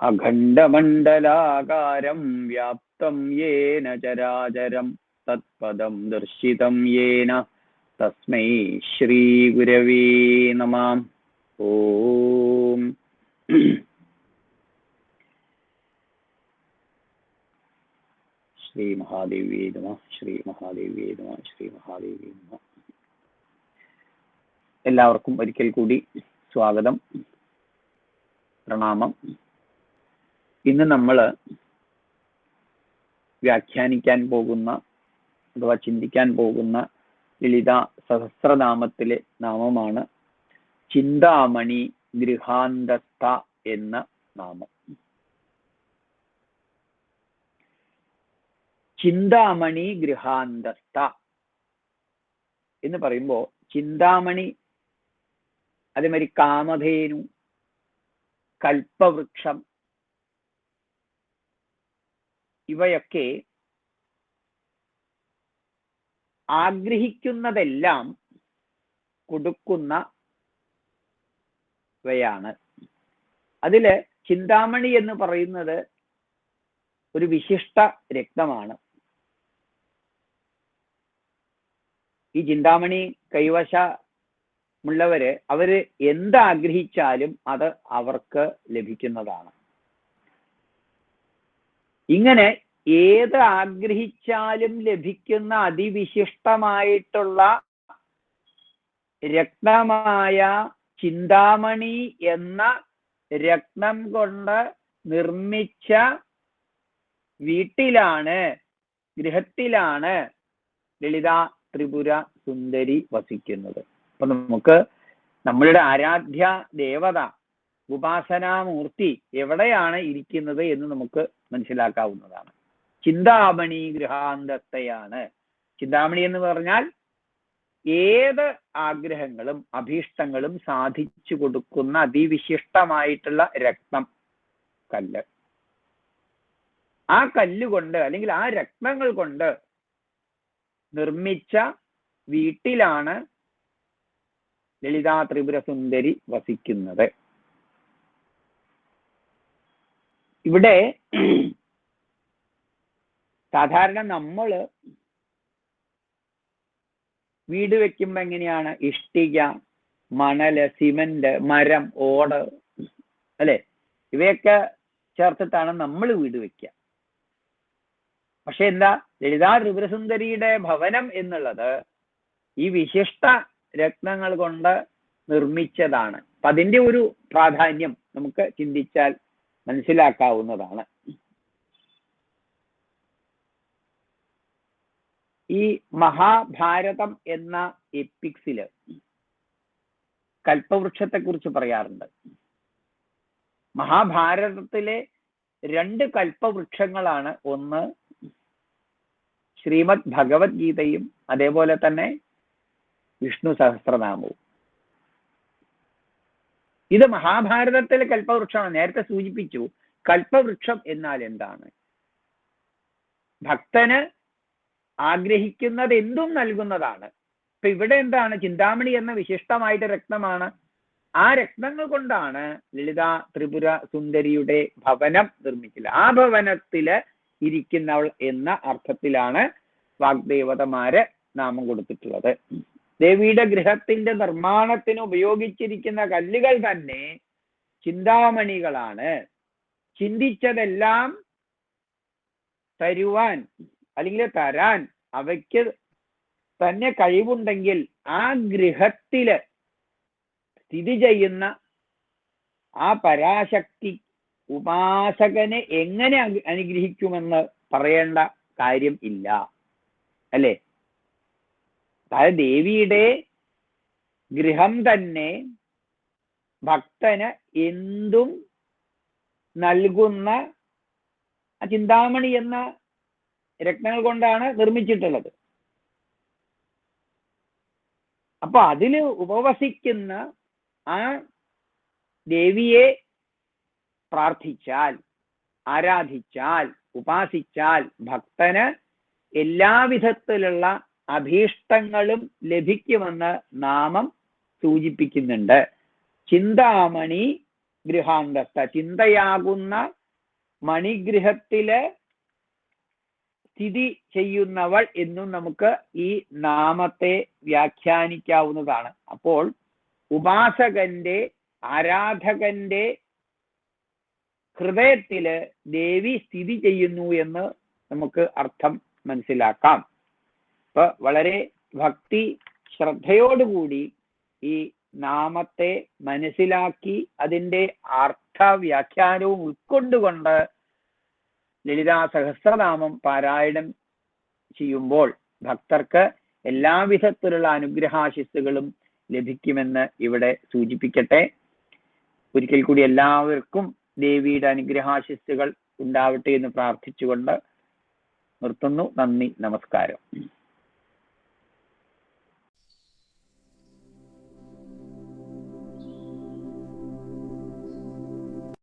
അഖണ്ഡമണ്ഡലാകാരം വ്യാപ്തം യേന ചരാചരം തത്പദം ദർശിതം യേന തസ്മൈ ശ്രീ ഗുരവേ നമഃ. ഓം ശ്രീ മഹാദേവ്യേ നമഃ. ശ്രീ മഹാദേവ്യേ നമഃ. ശ്രീ മഹാദേവ്യേ നമഃ. എല്ലാവർക്കും ഒരിക്കൽ കൂടി സ്വാഗതം, പ്രണാമം. ഇന്ന് നമ്മൾ വ്യാഖ്യാനിക്കാൻ പോകുന്ന അഥവാ ചിന്തിക്കാൻ പോകുന്ന ലളിത സഹസ്രനാമത്തിലെ നാമമാണ് ചിന്താമണി ഗൃഹാന്തസ്ഥ എന്ന നാമം. ചിന്താമണി ഗൃഹാന്തസ്ഥ എന്ന് പറയുമ്പോൾ ചിന്താമണി, അതേമാതിരി കാമധേനു, കൽപ്പവൃക്ഷം, ഇവയൊക്കെ ആഗ്രഹിക്കുന്നതെല്ലാം കൊടുക്കുന്നവയാണ്. അതില് ചിന്താമണി എന്ന് പറയുന്നത് ഒരു വിശിഷ്ട രത്നമാണ്. ഈ ചിന്താമണി കൈവശമുള്ളവര് അവര് എന്താഗ്രഹിച്ചാലും അത് അവർക്ക് ലഭിക്കുന്നതാണ്. ഇങ്ങനെ ഏത് ആഗ്രഹിച്ചാലും ലഭിക്കുന്ന അതിവിശിഷ്ടമായിട്ടുള്ള രത്നമായ ചിന്താമണി എന്ന രത്നം കൊണ്ട് നിർമ്മിച്ച വീട്ടിലാണ്, ഗൃഹത്തിലാണ് ലളിത ത്രിപുര സുന്ദരി വസിക്കുന്നത്. അപ്പൊ നമുക്ക് നമ്മളുടെ ആരാധ്യ ദേവത, ഉപാസനാമൂർത്തി എവിടെയാണ് ഇരിക്കുന്നത് എന്ന് നമുക്ക് മനസ്സിലാക്കാവുന്നതാണ്. ചിന്താമണി ഗൃഹാന്തസ്ഥയാണ്. ചിന്താമണി എന്ന് പറഞ്ഞാൽ ഏത് ആഗ്രഹങ്ങളും അഭീഷ്ടങ്ങളും സാധിച്ചു കൊടുക്കുന്ന അതിവിശിഷ്ടമായിട്ടുള്ള രത്നം, കല്ല്. ആ കല്ലുകൊണ്ട് അല്ലെങ്കിൽ ആ രത്നങ്ങൾ കൊണ്ട് നിർമ്മിച്ച വീട്ടിലാണ് ലളിതാ ത്രിപുര സുന്ദരി വസിക്കുന്നത്. ഇവിടെ സാധാരണ നമ്മള് വീട് വെക്കുമ്പോ എങ്ങനെയാണ്? ഇഷ്ടിക, മണല്, സിമന്റ്, മരം, ഓട്, അല്ലെ? ഇവയൊക്കെ ചേർത്തിട്ടാണ് നമ്മൾ വീട് വെക്കുക. പക്ഷെ എന്താ, ലളിതാ ത്രിപുരസുന്ദരിയുടെ ഭവനം എന്നുള്ളത് ഈ വിശിഷ്ട രത്നങ്ങൾ കൊണ്ട് നിർമ്മിച്ചതാണ്. അപ്പൊ അതിന്റെ ഒരു പ്രാധാന്യം നമുക്ക് ചിന്തിച്ചാൽ മനസ്സിലാക്കാവുന്നതാണ്. ഈ മഹാഭാരതം എന്ന എപ്പിക്സില് കൽപ്പവൃക്ഷത്തെ കുറിച്ച് പറയാറുണ്ട്. മഹാഭാരതത്തിലെ 2 കൽപ്പവൃക്ഷങ്ങളാണ്. ഒന്ന് ശ്രീമദ് ഭഗവത്ഗീതയും അതേപോലെ തന്നെ വിഷ്ണു സഹസ്രനാമവും. ഇത് മഹാഭാരതത്തിലെ കൽപ്പവൃക്ഷമാണ്. നേരത്തെ സൂചിപ്പിച്ചു, കൽപ്പവൃക്ഷം എന്നാൽ എന്താണ്? ഭക്തന് ആഗ്രഹിക്കുന്നത് എന്തും നൽകുന്നതാണ്. ഇപ്പൊ ഇവിടെ എന്താണ്? ചിന്താമണി എന്ന വിശിഷ്ടമായിട്ട് രത്നമാണ്. ആ രത്നങ്ങൾ കൊണ്ടാണ് ലളിതാ ത്രിപുര സുന്ദരിയുടെ ഭവനം നിർമ്മിച്ചില്ല. ആ ഭവനത്തില് ഇരിക്കുന്നവൾ എന്ന അർത്ഥത്തിലാണ് വാഗ്ദേവതമാര് നാമം കൊടുത്തിട്ടുള്ളത്. ദേവിയുടെ ഗൃഹത്തിന്റെ നിർമ്മാണത്തിന് ഉപയോഗിച്ചിരിക്കുന്ന കല്ലുകൾ തന്നെ ചിന്താമണികളാണ്. ചിന്തിച്ചതെല്ലാം തരുവാൻ അല്ലെങ്കിൽ തരാൻ അവയ്ക്ക് തന്നെ കഴിവുണ്ടെങ്കിൽ ആ ഗൃഹത്തില് സ്ഥിതി ചെയ്യുന്ന ആ പരാശക്തി ഉപാസകനെ എങ്ങനെ അനുഗ്രഹിക്കുമെന്ന് പറയേണ്ട കാര്യം ഇല്ല, അല്ലേ? അതായത് ദേവിയുടെ ഗൃഹം തന്നെ ഭക്തന് എന്തും നൽകുന്ന ചിന്താമണി എന്ന രത്നങ്ങൾ കൊണ്ടാണ് നിർമ്മിച്ചിട്ടുള്ളത്. അപ്പൊ അതില് ഉപവസിക്കുന്ന ആ ദേവിയെ പ്രാർത്ഥിച്ചാൽ, ആരാധിച്ചാൽ, ഉപാസിച്ചാൽ ഭക്തന് എല്ലാവിധത്തിലുള്ള അഭീഷ്ടങ്ങളും ലഭിക്കുമെന്ന് നാമം സൂചിപ്പിക്കുന്നുണ്ട്. ചിന്താമണി ഗൃഹാന്തസ്ഥ, ചിന്തയാകുന്ന മണിഗൃഹത്തില് സ്ഥിതി ചെയ്യുന്നവൾ എന്നും നമുക്ക് ഈ നാമത്തെ വ്യാഖ്യാനിക്കാവുന്നതാണ്. അപ്പോൾ ഉപാസകന്റെ, ആരാധകന്റെ ഹൃദയത്തില് ദേവി സ്ഥിതി ചെയ്യുന്നു എന്ന് നമുക്ക് അർത്ഥം മനസ്സിലാക്കാം. അപ്പൊ വളരെ ഭക്തി ശ്രദ്ധയോടുകൂടി ഈ നാമത്തെ മനസ്സിലാക്കി അതിൻ്റെ അർത്ഥവ്യാഖ്യാനവും ഉൾക്കൊണ്ടുകൊണ്ട് ലളിതാ സഹസ്രനാമം പാരായണം ചെയ്യുമ്പോൾ ഭക്തർക്ക് എല്ലാവിധത്തിലുള്ള അനുഗ്രഹാശിസ്സുകളും ലഭിക്കുമെന്ന് ഇവിടെ സൂചിപ്പിക്കട്ടെ. ഒരിക്കൽ കൂടി എല്ലാവർക്കും ദേവിയുടെ അനുഗ്രഹാശിസ്സുകൾ ഉണ്ടാവട്ടെ എന്ന് പ്രാർത്ഥിച്ചുകൊണ്ട് നിർത്തുന്നു. നന്ദി, നമസ്കാരം.